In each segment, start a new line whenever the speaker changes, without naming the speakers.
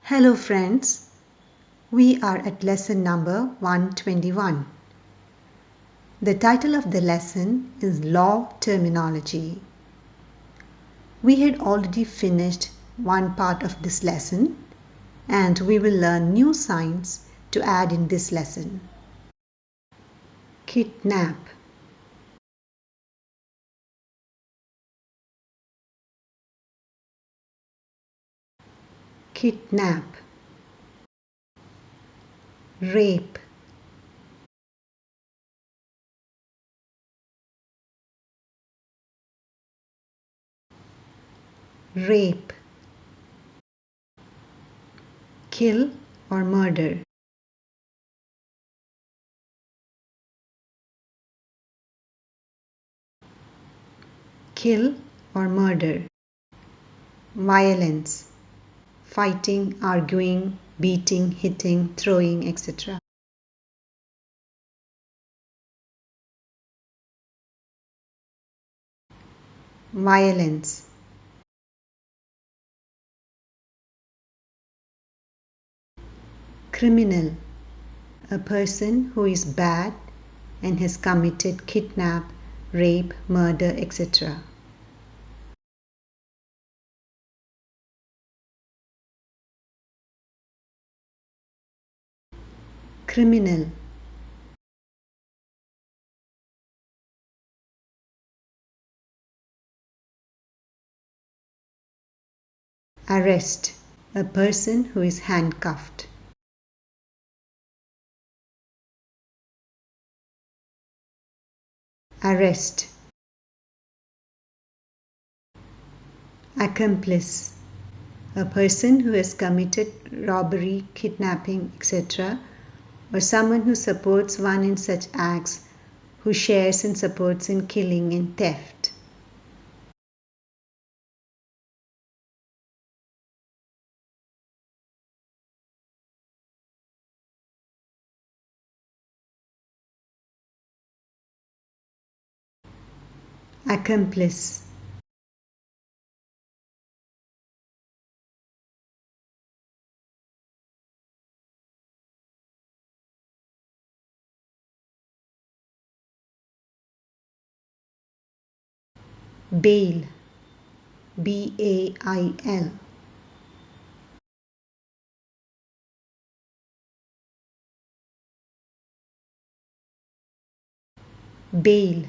Hello friends, we are at lesson number 121. The title of the lesson is Law Terminology. We had already finished one part of this lesson and we will learn new signs to add in this lesson. Kidnap, kidnap, rape, rape, kill or murder, kill or murder, violence, fighting, arguing, beating, hitting, throwing, etc. Violence, criminal, a person who is bad and has committed kidnap, rape, murder, etc. Criminal, arrest, a person who is handcuffed. Arrest. Accomplice, a person who has committed robbery, kidnapping, etc., or someone who supports one in such acts, who shares and supports in killing and theft. Accomplice. Bail, B-A-I-L. Bail.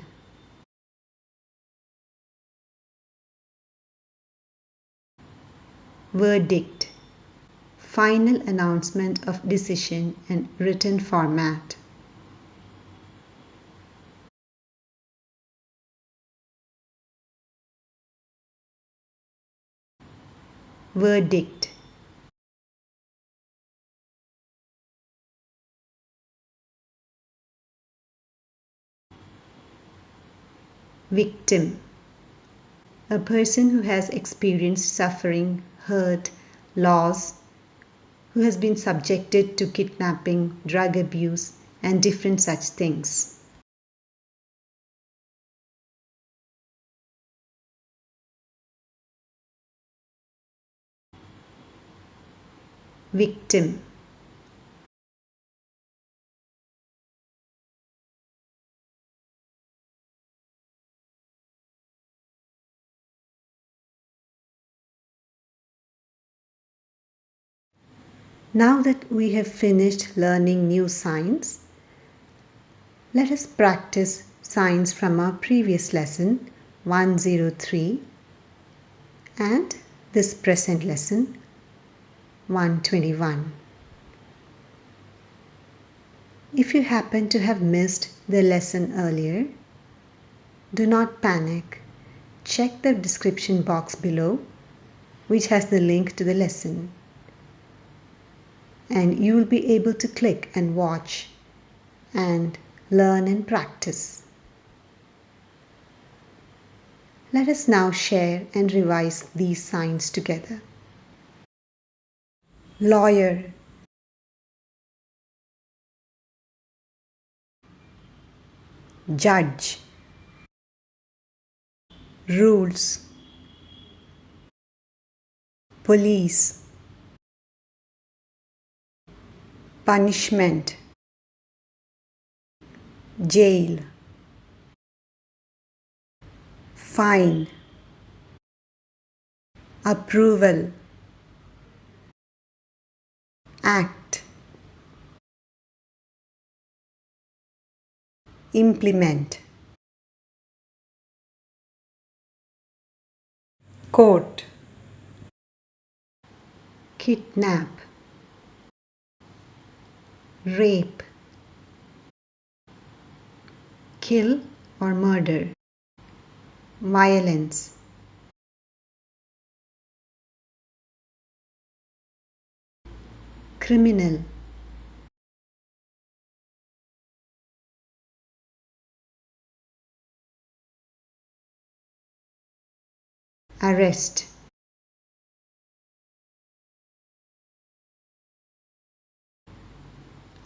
Verdict, final announcement of decision in written format. Verdict. Victim, a person who has experienced suffering, hurt, loss, who has been subjected to kidnapping, drug abuse, and different such things. Victim. Now that we have finished learning new signs, let us practice signs from our previous lesson 103 and this present lesson 121. If you happen to have missed the lesson earlier, do not panic. Check the description box below, which has the link to the lesson, and you will be able to click and watch and learn and practice. Let us now share and revise these signs together. Lawyer, judge, rules, police, punishment, jail, fine, approval, act, implement, court, kidnap, rape, kill or murder, violence, criminal, arrest,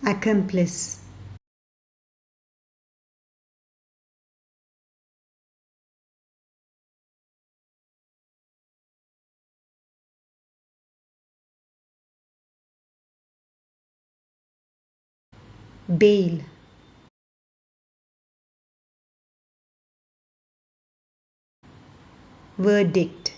accomplice, bail, verdict,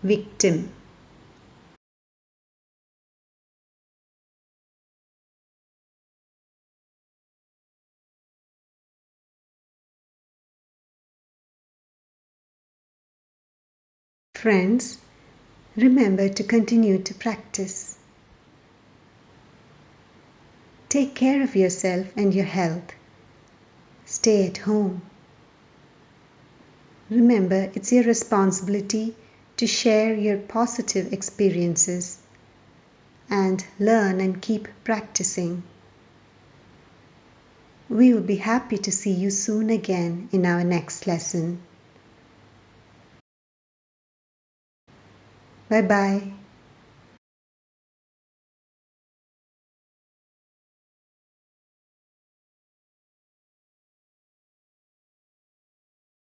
victim, friends, remember to continue to practice. Take care of yourself and your health. Stay at home. Remember, it's your responsibility to share your positive experiences and learn and keep practicing. We will be happy to see you soon again in our next lesson. Bye-bye.